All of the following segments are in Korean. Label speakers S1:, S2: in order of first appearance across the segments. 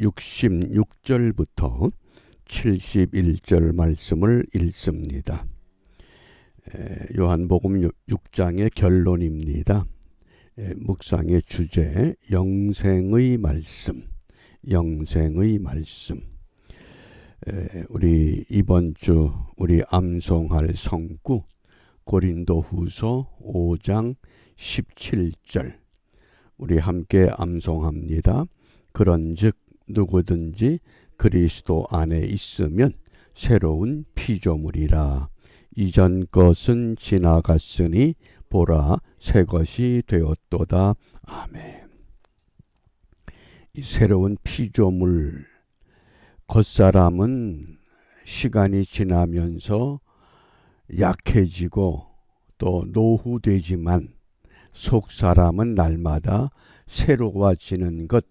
S1: 66절부터 71절 말씀을 읽습니다. 요한복음 6장의 결론입니다. 묵상의 주제, 영생의 말씀, 영생의 말씀. 우리 이번 주 우리 암송할 성구 고린도후서 5장 17절 우리 함께 암송합니다. 그런즉 누구든지 그리스도 안에 있으면 새로운 피조물이라. 이전 것은 지나갔으니 보라 새 것이 되었도다. 아멘. 이 새로운 피조물, 겉사람은 시간이 지나면서 약해지고 또 노후되지만 속사람은 날마다 새로워지는 것,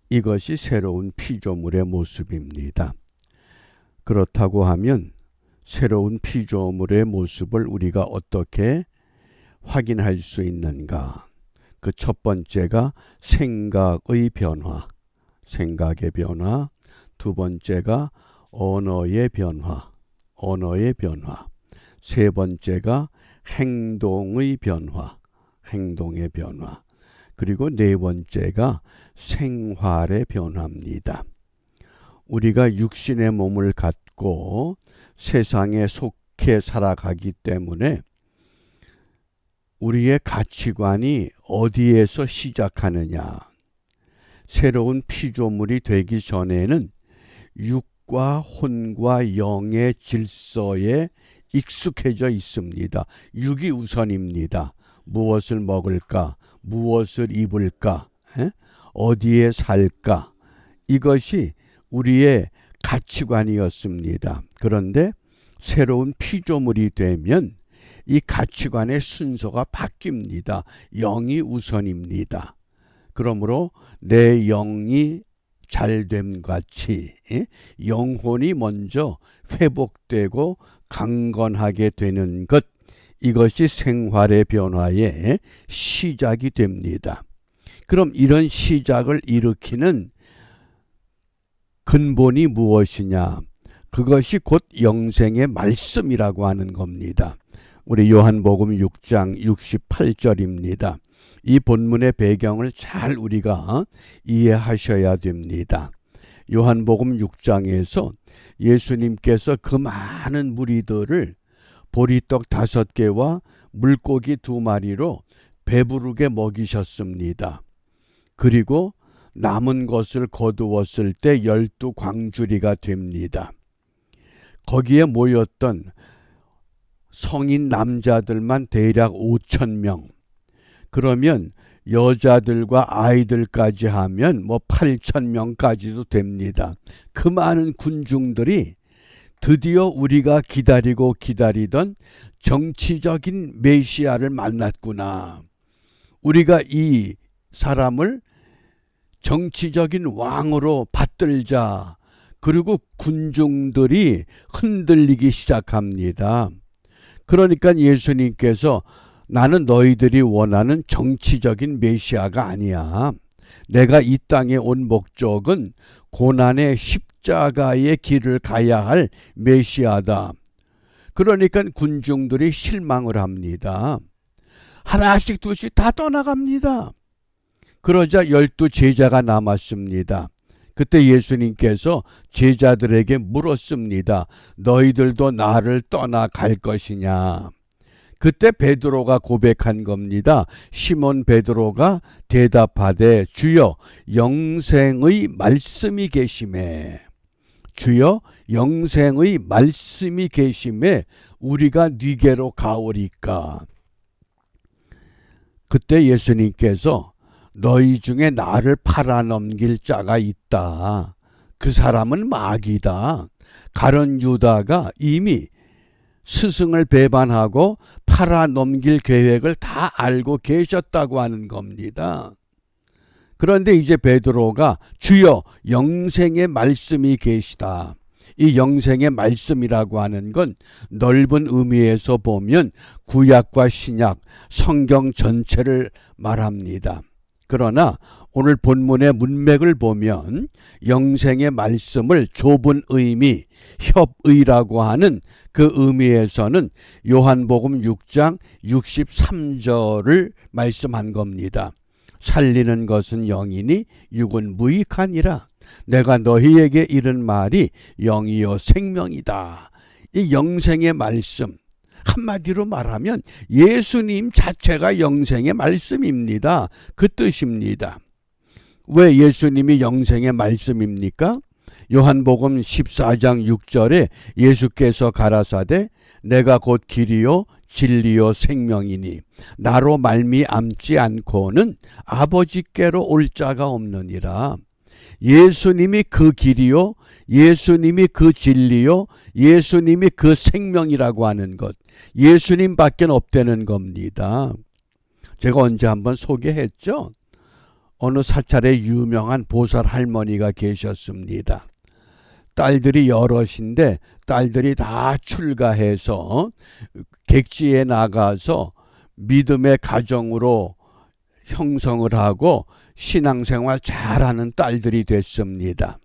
S1: 이것이 새로운 피조물의 모습입니다. 그렇다고 하면 새로운 피조물의 모습을 우리가 어떻게 확인할 수 있는가? 그 첫 번째가 생각의 변화, 생각의 변화. 두 번째가 언어의 변화, 언어의 변화. 세 번째가 행동의 변화, 행동의 변화. 그리고 네 번째가 생활의 변화입니다. 우리가 육신의 몸을 갖고 세상에 속해 살아가기 때문에 우리의 가치관이 어디에서 시작하느냐. 새로운 피조물이 되기 전에는 육과 혼과 영의 질서에 익숙해져 있습니다. 육이 우선입니다. 무엇을 먹을까? 무엇을 입을까? 어디에 살까? 이것이 우리의 가치관이었습니다. 그런데 새로운 피조물이 되면 이 가치관의 순서가 바뀝니다. 영이 우선입니다. 그러므로 내 영이 잘됨 같이 영혼이 먼저 회복되고 강건하게 되는 것, 이것이 생활의 변화의 시작이 됩니다. 그럼 이런 시작을 일으키는 근본이 무엇이냐? 그것이 곧 영생의 말씀이라고 하는 겁니다. 우리 요한복음 6장 68절입니다. 이 본문의 배경을 잘 우리가 이해하셔야 됩니다. 요한복음 6장에서 예수님께서 그 많은 무리들을 보리떡 5개와 물고기 2마리로 배부르게 먹이셨습니다. 그리고 남은 것을 거두었을 때 12광주리가 됩니다. 거기에 모였던 성인 남자들만 대략 5,000명. 그러면 여자들과 아이들까지 하면 8,000명까지도 됩니다. 그 많은 군중들이 드디어 우리가 기다리고 기다리던 정치적인 메시아를 만났구나. 우리가 이 사람을 정치적인 왕으로 받들자. 그리고 군중들이 흔들리기 시작합니다. 그러니까 예수님께서 나는 너희들이 원하는 정치적인 메시아가 아니야. 내가 이 땅에 온 목적은 고난의 십자가의 길을 가야 할 메시아다. 그러니까 군중들이 실망을 합니다. 하나씩 둘씩 다 떠나갑니다. 그러자 12 제자가 남았습니다. 그때 예수님께서 제자들에게 물었습니다. 너희들도 나를 떠나갈 것이냐? 그때 베드로가 고백한 겁니다. 시몬 베드로가 대답하되 주여 영생의 말씀이 계심에, 주여 영생의 말씀이 계심에 우리가 네게로 가오리까. 그때 예수님께서 너희 중에 나를 팔아넘길 자가 있다. 그 사람은 마귀다. 가룟 유다가 이미 스승을 배반하고 팔아넘길 계획을 다 알고 계셨다고 하는 겁니다. 그런데 이제 베드로가 주여 영생의 말씀이 계시다. 이 영생의 말씀이라고 하는 건 넓은 의미에서 보면 구약과 신약, 성경 전체를 말합니다. 그러나 오늘 본문의 문맥을 보면 영생의 말씀을 좁은 의미, 협의라고 하는 그 의미에서는 요한복음 6장 63절을 말씀한 겁니다. 살리는 것은 영이니 육은 무익하니라. 내가 너희에게 이른 말이 영이요 생명이다. 이 영생의 말씀, 한마디로 말하면 예수님 자체가 영생의 말씀입니다. 그 뜻입니다. 왜 예수님이 영생의 말씀입니까? 요한복음 14장 6절에 예수께서 가라사대 내가 곧 길이요 진리요 생명이니 나로 말미암지 않고는 아버지께로 올 자가 없느니라. 예수님이 그 길이요, 예수님이 그 진리요, 예수님이 그 생명이라고 하는 것, 예수님밖에 없다는 겁니다. 제가 언제 한번 소개했죠? 어느 사찰에 유명한 보살 할머니가 계셨습니다. 딸들이 여럿인데 딸들이 다 출가해서 객지에 나가서 믿음의 가정으로 형성을 하고 신앙생활 잘하는 딸들이 됐습니다.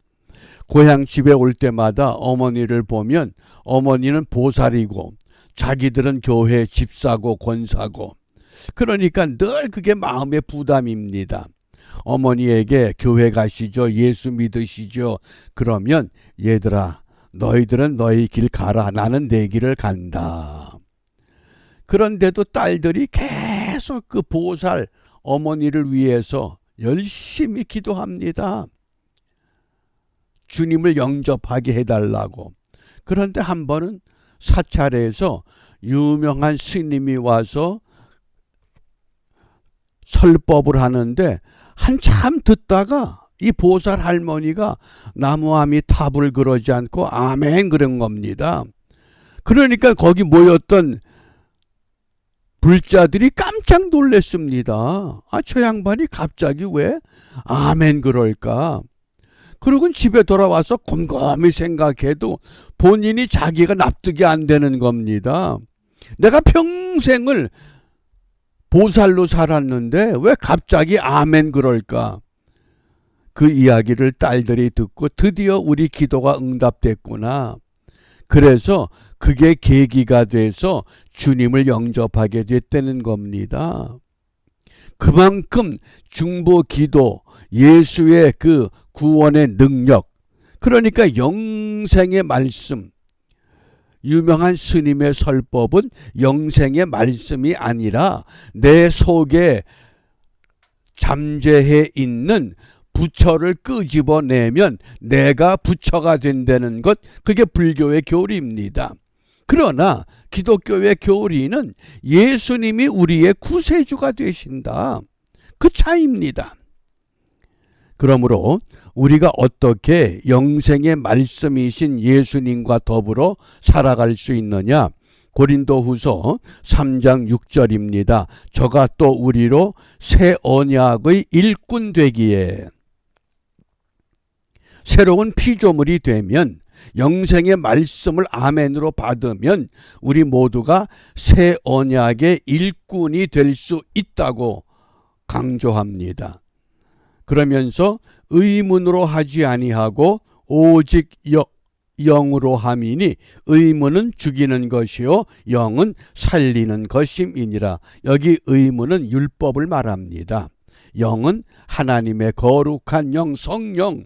S1: 고향 집에 올 때마다 어머니를 보면 어머니는 보살이고 자기들은 교회 집사고 권사고, 그러니까 늘 그게 마음의 부담입니다. 어머니에게 교회 가시죠, 예수 믿으시죠, 그러면 얘들아 너희들은 너희 길 가라, 나는 내 길을 간다. 그런데도 딸들이 계속 그 보살 어머니를 위해서 열심히 기도합니다. 주님을 영접하게 해달라고. 그런데 한 번은 사찰에서 유명한 스님이 와서 설법을 하는데 한참 듣다가 이 보살 할머니가 나무아미 탑을 그러지 않고 아멘 그런 겁니다. 그러니까 거기 모였던 불자들이 깜짝 놀랐습니다. 저 양반이 갑자기 왜 아멘 그럴까? 그러고는 집에 돌아와서 곰곰이 생각해도 본인이 자기가 납득이 안 되는 겁니다. 내가 평생을 보살로 살았는데 왜 갑자기 아멘 그럴까? 그 이야기를 딸들이 듣고 드디어 우리 기도가 응답됐구나. 그래서 그게 계기가 돼서 주님을 영접하게 됐다는 겁니다. 그만큼 중보 기도, 예수의 그 구원의 능력, 그러니까 영생의 말씀, 유명한 스님의 설법은 영생의 말씀이 아니라 내 속에 잠재해 있는 부처를 끄집어내면 내가 부처가 된다는 것, 그게 불교의 교리입니다. 그러나 기독교의 교리는 예수님이 우리의 구세주가 되신다. 그 차이입니다. 그러므로 우리가 어떻게 영생의 말씀이신 예수님과 더불어 살아갈 수 있느냐? 고린도후서 3장 6절입니다. 저가 또 우리로 새 언약의 일꾼 되기에, 새로운 피조물이 되면, 영생의 말씀을 아멘으로 받으면 우리 모두가 새 언약의 일꾼이 될 수 있다고 강조합니다. 그러면서 의문으로 하지 아니하고 오직 영으로 함이니 의문은 죽이는 것이요 영은 살리는 것임이니라. 여기 의문은 율법을 말합니다. 영은 하나님의 거룩한 영, 성령.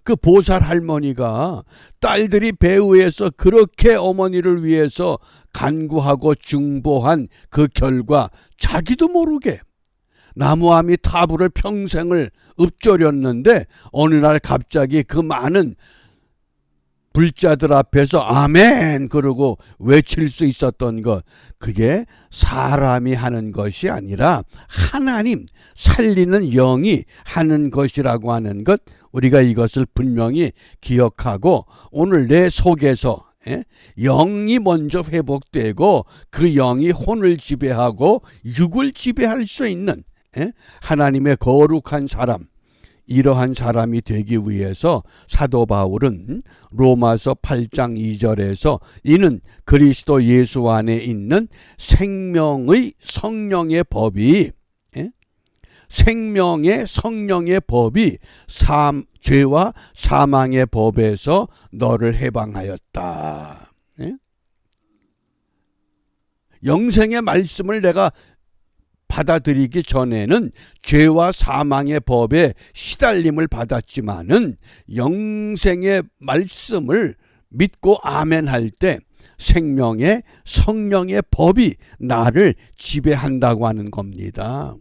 S1: 그 보살 할머니가 딸들이 배후에서 그렇게 어머니를 위해서 간구하고 중보한 그 결과 자기도 모르게 나무아미 타불을 평생을 읊조렸는데 어느 날 갑자기 그 많은 불자들 앞에서 아멘 그러고 외칠 수 있었던 것, 그게 사람이 하는 것이 아니라 하나님 살리는 영이 하는 것이라고 하는 것, 우리가 이것을 분명히 기억하고 오늘 내 속에서 영이 먼저 회복되고 그 영이 혼을 지배하고 육을 지배할 수 있는 하나님의 거룩한 사람, 이러한 사람이 되기 위해서 사도 바울은 로마서 8장 2절에서 이는 그리스도 예수 안에 있는 생명의 성령의 법이 생명의 성령의 법이 죄와 사망의 법에서 너를 해방하였다. 예? 영생의 말씀을 내가 받아들이기 전에는 죄와 사망의 법에 시달림을 받았지만은 영생의 말씀을 믿고 아멘할 때 생명의 성령의 법이 나를 지배한다고 하는 겁니다.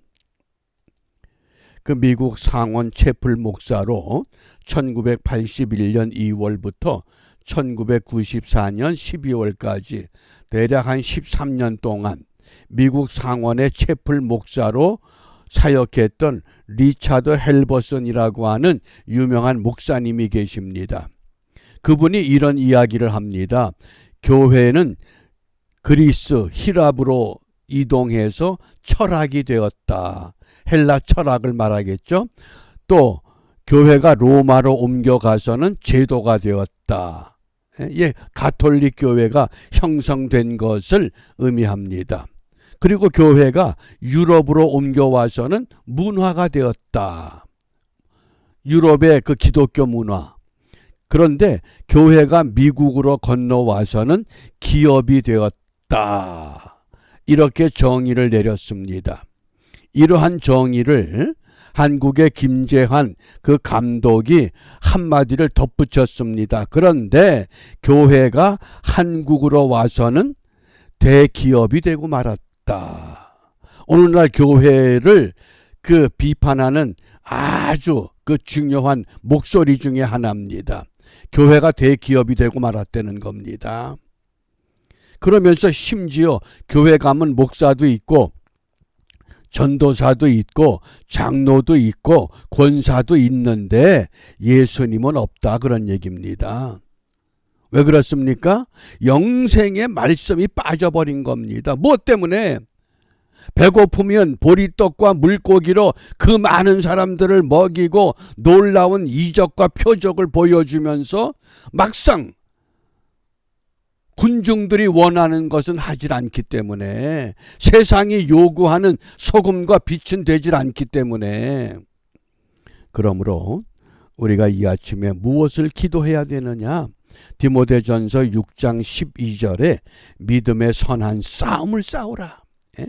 S1: 그 미국 상원 채플 목사로 1981년 2월부터 1994년 12월까지 대략 한 13년 동안 미국 상원의 채플 목사로 사역했던 리차드 헬버슨이라고 하는 유명한 목사님이 계십니다. 그분이 이런 이야기를 합니다. 교회는 그리스, 히랍으로 이동해서 철학이 되었다. 헬라 철학을 말하겠죠. 또 교회가 로마로 옮겨가서는 제도가 되었다. 예, 가톨릭 교회가 형성된 것을 의미합니다. 그리고 교회가 유럽으로 옮겨와서는 문화가 되었다. 유럽의 그 기독교 문화. 그런데 교회가 미국으로 건너와서는 기업이 되었다. 이렇게 정의를 내렸습니다. 이러한 정의를 한국의 김재환 그 감독이 한마디를 덧붙였습니다. 그런데 교회가 한국으로 와서는 대기업이 되고 말았다. 오늘날 교회를 그 비판하는 아주 그 중요한 목소리 중에 하나입니다. 교회가 대기업이 되고 말았다는 겁니다. 그러면서 심지어 교회 가면 목사도 있고 전도사도 있고 장로도 있고 권사도 있는데 예수님은 없다, 그런 얘기입니다. 왜 그렇습니까? 영생의 말씀이 빠져버린 겁니다. 무엇 때문에? 배고프면 보리떡과 물고기로 그 많은 사람들을 먹이고 놀라운 이적과 표적을 보여주면서 막상 군중들이 원하는 것은 하질 않기 때문에, 세상이 요구하는 소금과 빛은 되질 않기 때문에, 그러므로 우리가 이 아침에 무엇을 기도해야 되느냐? 디모데전서 6장 12절에 믿음의 선한 싸움을 싸우라. 예?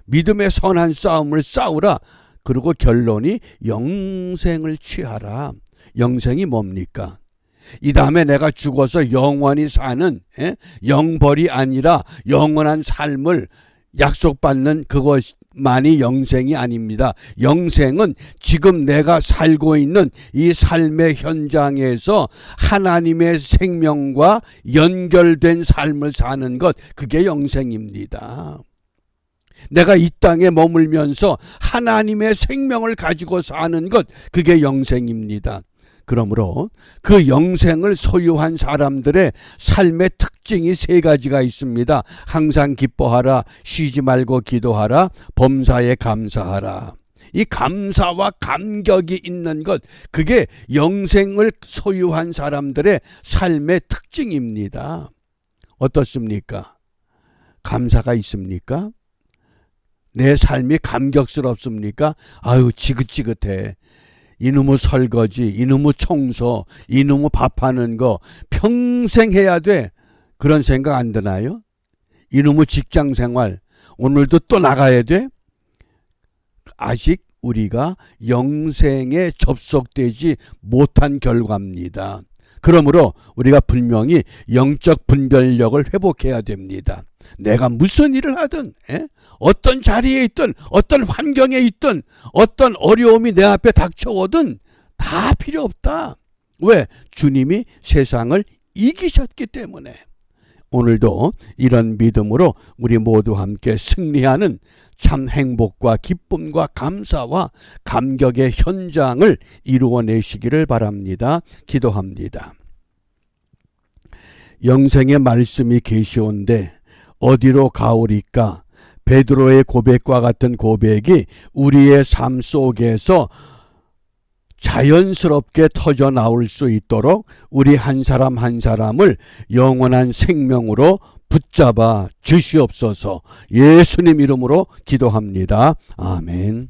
S1: 믿음의 선한 싸움을 싸우라. 그리고 결론이 영생을 취하라. 영생이 뭡니까? 이 다음에 내가 죽어서 영원히 사는 영벌이 아니라 영원한 삶을 약속받는 그것만이 영생이 아닙니다. 영생은 지금 내가 살고 있는 이 삶의 현장에서 하나님의 생명과 연결된 삶을 사는 것, 그게 영생입니다. 내가 이 땅에 머물면서 하나님의 생명을 가지고 사는 것, 그게 영생입니다. 그러므로 그 영생을 소유한 사람들의 삶의 특징이 세 가지가 있습니다. 항상 기뻐하라, 쉬지 말고 기도하라, 범사에 감사하라. 이 감사와 감격이 있는 것, 그게 영생을 소유한 사람들의 삶의 특징입니다. 어떻습니까? 감사가 있습니까? 내 삶이 감격스럽습니까? 아유, 지긋지긋해. 이놈의 설거지, 이놈의 청소, 이놈의 밥하는 거 평생 해야 돼. 그런 생각 안 드나요? 이놈의 직장생활, 오늘도 또 나가야 돼? 아직 우리가 영생에 접속되지 못한 결과입니다. 그러므로 우리가 분명히 영적 분별력을 회복해야 됩니다. 내가 무슨 일을 하든, 어떤 자리에 있든, 어떤 환경에 있든, 어떤 어려움이 내 앞에 닥쳐오든 다 필요 없다. 왜? 주님이 세상을 이기셨기 때문에. 오늘도 이런 믿음으로 우리 모두 함께 승리하는 참 행복과 기쁨과 감사와 감격의 현장을 이루어내시기를 바랍니다. 기도합니다. 영생의 말씀이 계시온데 어디로 가오리까? 베드로의 고백과 같은 고백이 우리의 삶 속에서 자연스럽게 터져 나올 수 있도록 우리 한 사람 한 사람을 영원한 생명으로 붙잡아 주시옵소서. 예수님 이름으로 기도합니다. 아멘.